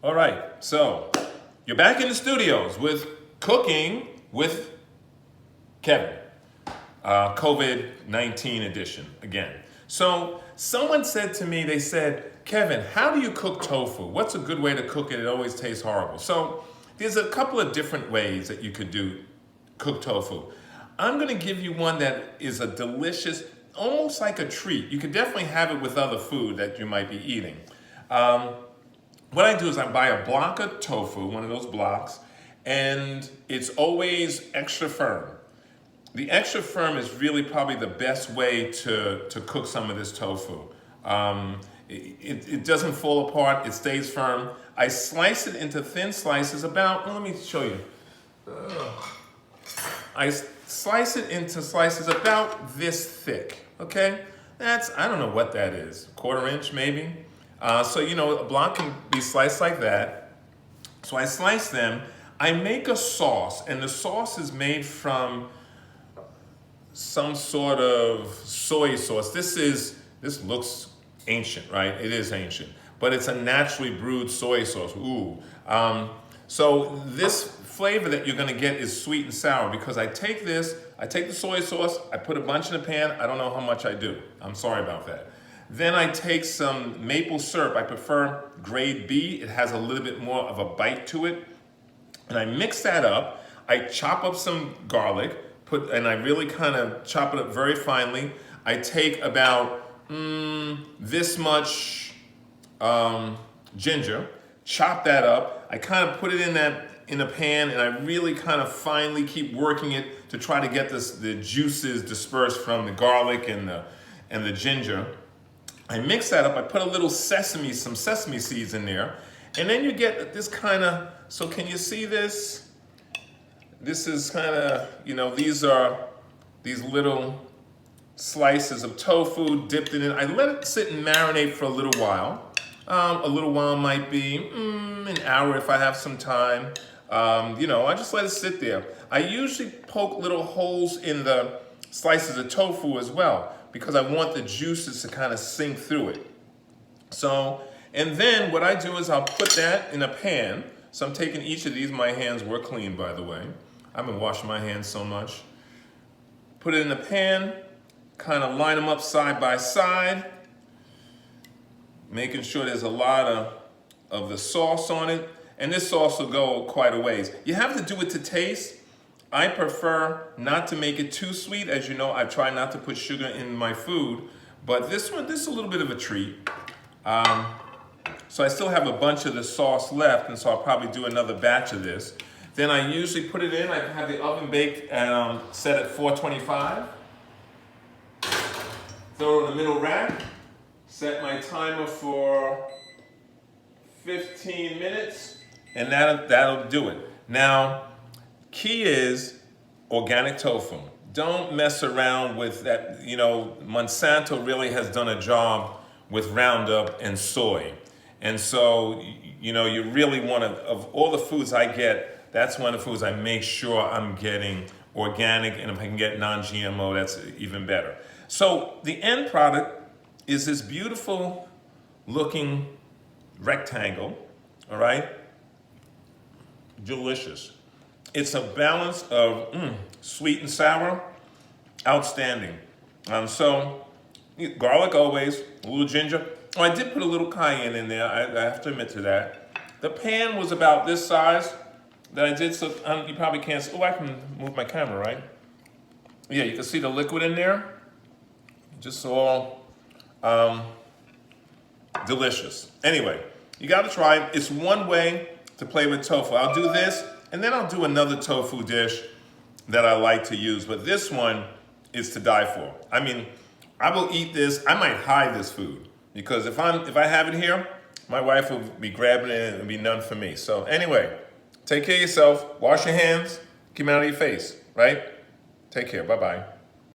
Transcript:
All right, so you're back in the studios with Cooking with Kevin, COVID-19 edition again. So someone said to me, they said, Kevin, how do you cook tofu? What's a good way to cook it? It always tastes horrible. So there's a couple of different ways that you could cook tofu. I'm gonna give you one that is a delicious, almost like a treat. You could definitely have it with other food that you might be eating. What I do is I buy a block of tofu, one of those blocks, and it's always extra firm. The extra firm is really probably the best way to cook some of this tofu. It doesn't fall apart, it stays firm. I slice it into thin slices about, well, let me show you. I slice it into slices about this thick, okay? I don't know what that is, quarter inch maybe? So, a block can be sliced like that. So I slice them. I make a sauce, and the sauce is made from some sort of soy sauce. This looks ancient, right? It is ancient, but it's a naturally brewed soy sauce. Ooh. So this flavor that you're gonna get is sweet and sour because I take the soy sauce, I put a bunch in the pan. I don't know how much I do. I'm sorry about that. Then I take some maple syrup. I prefer grade B. It has a little bit more of a bite to it. And I mix that up. I chop up some garlic, and I really kind of chop it up very finely. I take about this much ginger, chop that up. I kind of put it in a pan, and I really kind of finely keep working it to try to get the juices dispersed from the garlic and the ginger. I mix that up, I put a little some sesame seeds in there, and then you get this kind of, so can you see this? This is kind of, these are these little slices of tofu dipped in it. I let it sit and marinate for a little while. A little while might be an hour if I have some time. I just let it sit there. I usually poke little holes in the slices of tofu as well, because I want the juices to kind of sink through it. So, and then what I do is I'll put that in a pan. So I'm taking each of these, my hands were clean by the way. I've been washing my hands so much. Put it in the pan, kind of line them up side by side, making sure there's a lot of the sauce on it. And this sauce will go quite a ways. You have to do it to taste. I prefer not to make it too sweet. As you know, I try not to put sugar in my food, but this is a little bit of a treat. So I still have a bunch of the sauce left, and so I'll probably do another batch of this. Then I usually put it in, I have the oven baked and set at 425. Throw it in the middle rack, set my timer for 15 minutes, and that'll do it. Now, key is organic tofu. Don't mess around with that. Monsanto really has done a job with Roundup and soy. And so, you really want to, of all the foods I get, that's one of the foods I make sure I'm getting organic, and if I can get non-GMO, that's even better. So the end product is this beautiful looking rectangle, all right? Delicious. It's a balance of sweet and sour, outstanding. So garlic always, a little ginger. Oh, I did put a little cayenne in there, I have to admit to that. The pan was about this size that I did, so you probably can't see. Oh, I can move my camera, right? Yeah, you can see the liquid in there. Just all delicious. Anyway, you gotta try it. It's one way to play with tofu. I'll do this, and then I'll do another tofu dish that I like to use, but this one is to die for. I mean, I will eat this. I might hide this food, because if I have it here, my wife will be grabbing it and it'll be none for me. So anyway, take care of yourself, wash your hands, keep them out of your face, right? Take care, bye-bye.